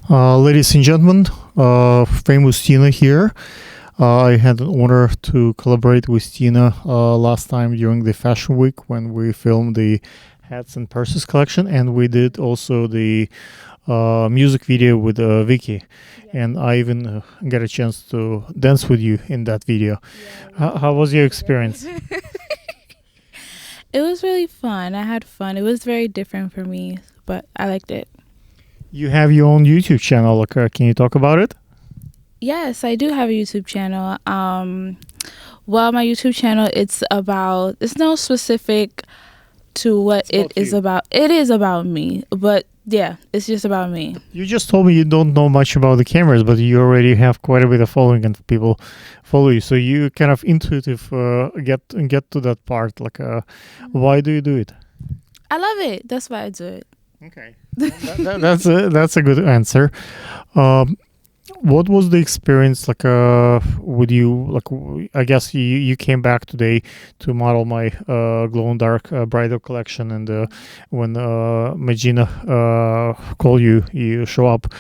Ladies and gentlemen, famous Tina here. I had an honor to collaborate with Tina last time during the Fashion Week when we filmed the hats and purses collection, and we did also the music video with Vicky. And I even got a chance to dance with you in that video. How was your experience? It was really fun. I had fun. It was very different for me, but I liked it. You have your own YouTube channel. Can you talk about it? Yes, I do have a YouTube channel. Well, my YouTube channel, it's no specific to what it is about. It is about me, but yeah, it's just about me. You just told me you don't know much about the cameras, but you already have quite a bit of following and people follow you. So you kind of intuitive get to that part. Why do you do it? I love it. That's why I do it. Okay, that's a good answer. What was the experience with you? I guess you came back today to model my glow in dark bridal collection, and when Magina called you, you show up.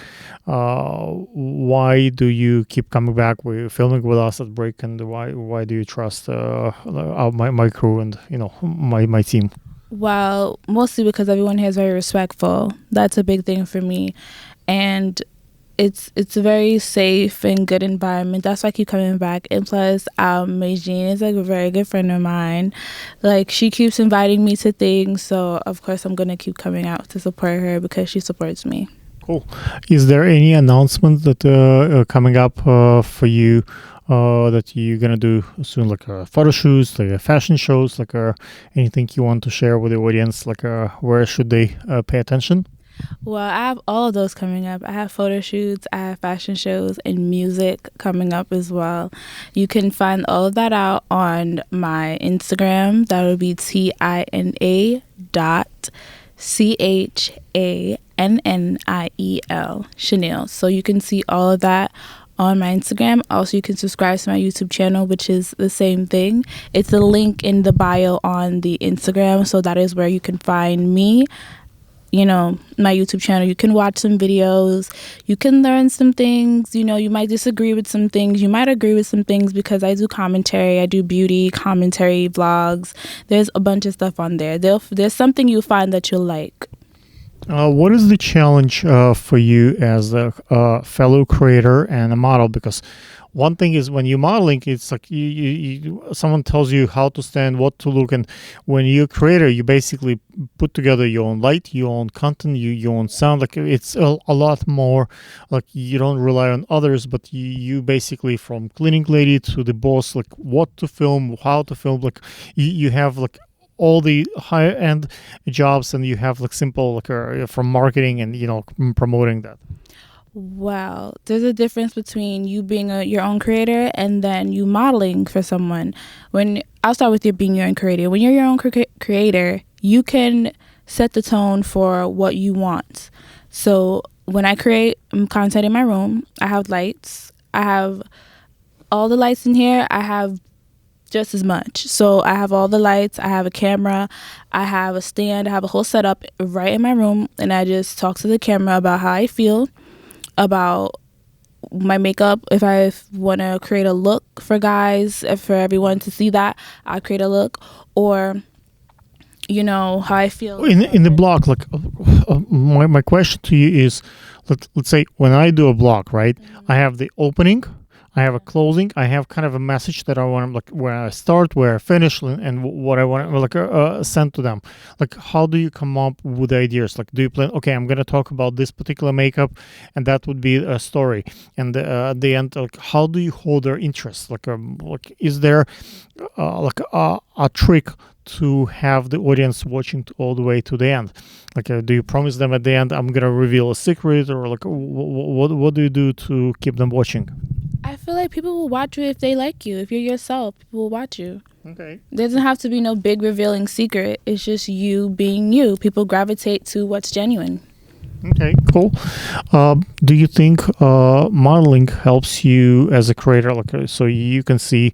Why do you keep coming back? We're filming with us at Break, and why do you trust my crew and my team? Well, mostly because everyone here is very respectful. That's a big thing for me, and it's a very safe and good environment. That's why I keep coming back. And plus, Meijin is a very good friend of mine. She keeps inviting me to things, so of course I'm gonna keep coming out to support her because she supports me. Cool. Is there any announcement that coming up for you that you're gonna do soon, photo shoots, fashion shows, anything you want to share with the audience? Where should they pay attention? Well, I have all of those coming up. I have photo shoots, I have fashion shows, and music coming up as well. You can find all of that out on my Instagram. That would be TINA.CHANNIEL, Chanel. So you can see all of that on my Instagram. Also, you can subscribe to my YouTube channel, which is the same thing. It's a link in the bio on the Instagram, so that is where you can find me. My YouTube channel. You can watch some videos. You can learn some things. You might disagree with some things. You might agree with some things because I do commentary. I do beauty, commentary, vlogs. There's a bunch of stuff on there. There's something you'll find that you'll like. What is the challenge for you as a fellow creator and a model? Because one thing is when you're modeling, it's like someone tells you how to stand, what to look, and when you're a creator, you basically put together your own light, your own content, your own sound. It's a lot more. You don't rely on others, but you basically, from cleaning lady to the boss, what to film, how to film. You have all the higher end jobs, and you have simple from marketing and promoting that. Well, there's a difference between you being your own creator and then you modeling for someone. I'll start with you being your own creator. When you're your own creator, you can set the tone for what you want. So when I create content in my room, I have lights. I have all the lights in here. I have just as much. So I have all the lights. I have a camera. I have a stand. I have a whole setup right in my room, and I just talk to the camera about how I feel, about my makeup. If I want to create a look for guys, for everyone to see that, I'll create a look. Or how I feel in the blog. My question to you is, let's say when I do a blog, right? I have the opening, I have a closing, I have kind of a message that I want, where I start, where I finish, and what I want send to them. How do you come up with ideas? Do you plan, okay, I'm going to talk about this particular makeup, and that would be a story. And at the end, how do you hold their interest? Is there a trick to have the audience watching all the way to the end? Do you promise them at the end, I'm going to reveal a secret, or what do you do to keep them watching? I feel like people will watch you if they like you. If you're yourself, people will watch you. Okay. There doesn't have to be no big revealing secret. It's just you being you. People gravitate to what's genuine. Okay, cool. Do you think modeling helps you as a creator? Like, so you can see,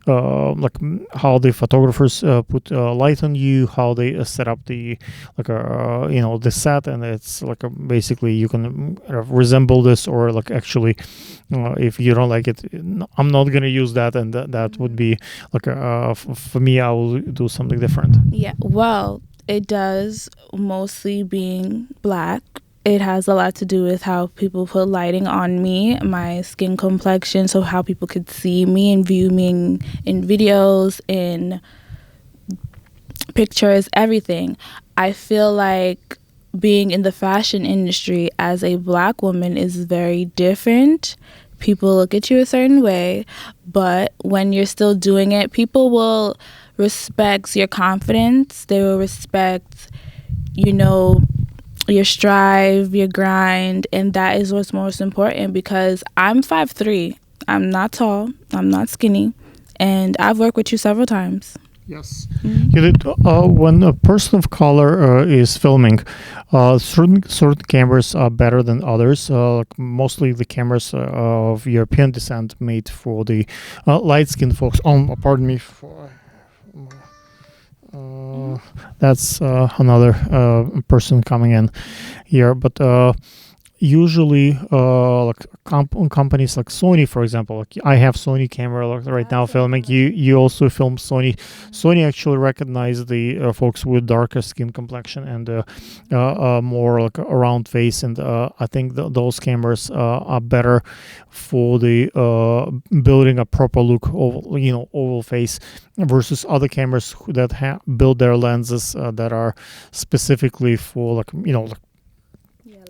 how the photographers put light on you, how they set up the, the set, and it's like basically you can kind of resemble this, or like actually, if you don't like it, I'm not gonna use that, and that would be like for me, I will do something different. Yeah, well, it does, mostly being black. It has a lot to do with how people put lighting on me, my skin complexion, so how people could see me and view me in videos, in pictures, everything. I feel like being in the fashion industry as a black woman is very different. People look at you a certain way, but when you're still doing it, people will respect your confidence. They will respect, you know, your strive, your grind, and that is what's most important, because I'm 5'3". I'm not tall, I'm not skinny, and I've worked with you several times. Yes. You did, when a person of color is filming, certain cameras are better than others. Like mostly the cameras of European descent made for the light skinned folks. Pardon me for. That's another person coming in here, but usually like companies like Sony, for example, like I have Sony camera like right now filming. You also film Sony. Sony actually recognized the folks with darker skin complexion and more like a round face, and I think those cameras are better for the building a proper look, oval face, versus other cameras that build their lenses that are specifically for like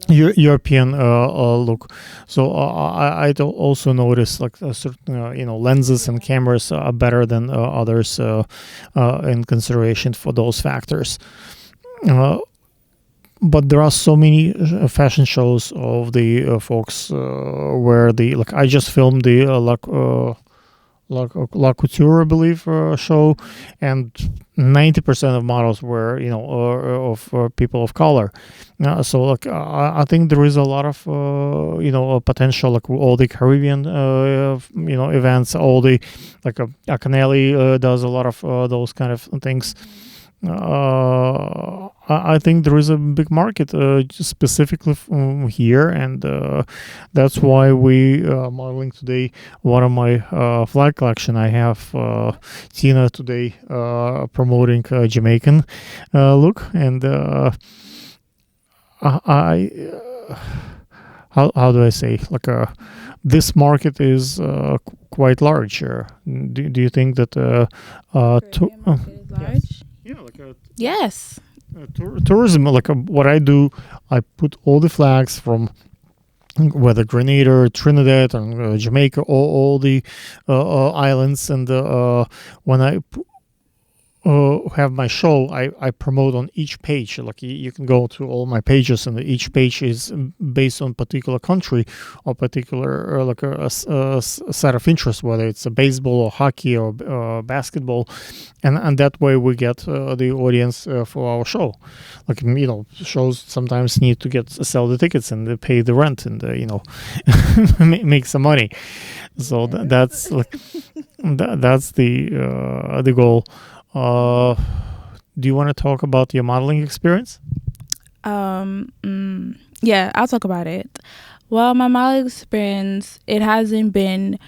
European look. So I also notice like certain lenses and cameras are better than others in consideration for those factors. But there are so many fashion shows of the folks where I just filmed the La Couture, I believe, show, and 90% of models were, of people of color. So, I think there is a lot of, potential, like all the Caribbean, events, all the, Acanelli does a lot of those kind of things. I think there is a big market specifically here, and that's why we modeling today. One of my flag collection, I have Tina today promoting Jamaican look, and I how do I say, this market is quite large. Do you think that Caribbean market is large? yeah, like a Yes. tourism, what I do, I put all the flags from whether Grenada, Trinidad, and Jamaica, all the islands, and when I have my show, I promote on each page. Like you can go to all my pages, and each page is based on particular country or particular set of interest, whether it's a baseball or hockey or basketball, and that way we get the audience for our show. Shows sometimes need to sell the tickets and pay the rent and make some money. So that's that's the goal. Do you want to talk about your modeling experience? Yeah, I'll talk about it. Well, my modeling experience, it's been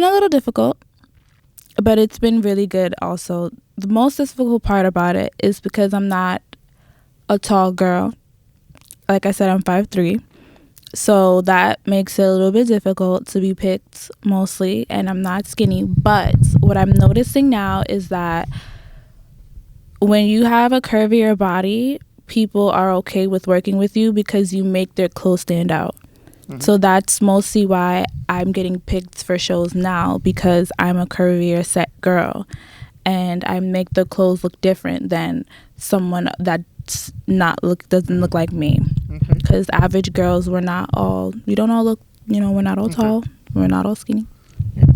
a little difficult, but it's been really good also. The most difficult part about it is because I'm not a tall girl. Like I said, I'm 5'3". So that makes it a little bit difficult to be picked mostly, and I'm not skinny. But what I'm noticing now is that when you have a curvier body, people are okay with working with you because you make their clothes stand out. Mm-hmm. So that's mostly why I'm getting picked for shows now, because I'm a curvier set girl, and I make the clothes look different than someone that's doesn't look like me. Because average girls, we don't all look, we're not all tall, we're not all skinny.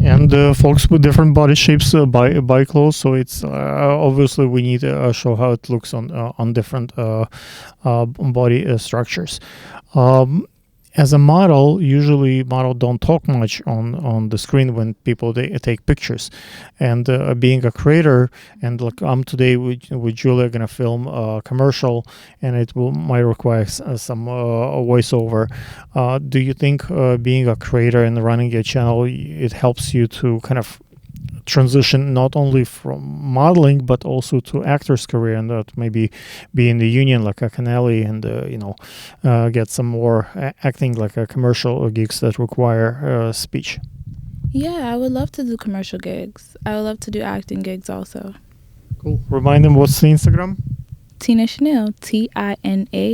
And folks with different body shapes buy clothes, so it's obviously we need to show how it looks on different body structures. As a model, usually model don't talk much on the screen when people they take pictures, and being a creator, and like I'm today with Julia gonna film a commercial, and it might require some voiceover. Do you think being a creator and running a channel, it helps you to kind of transition not only from modeling but also to actor's career, and that maybe be in the union like a Canelli, and get some more acting like a commercial gigs that require speech? Yeah, I would love to do commercial gigs. I would love to do acting gigs also. Cool. Remind them, what's the Instagram? Tina Chanel, TINA.CHANNIEL.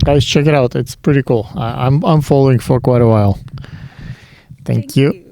Guys, check it out. It's pretty cool. I'm following for quite a while. Thank you.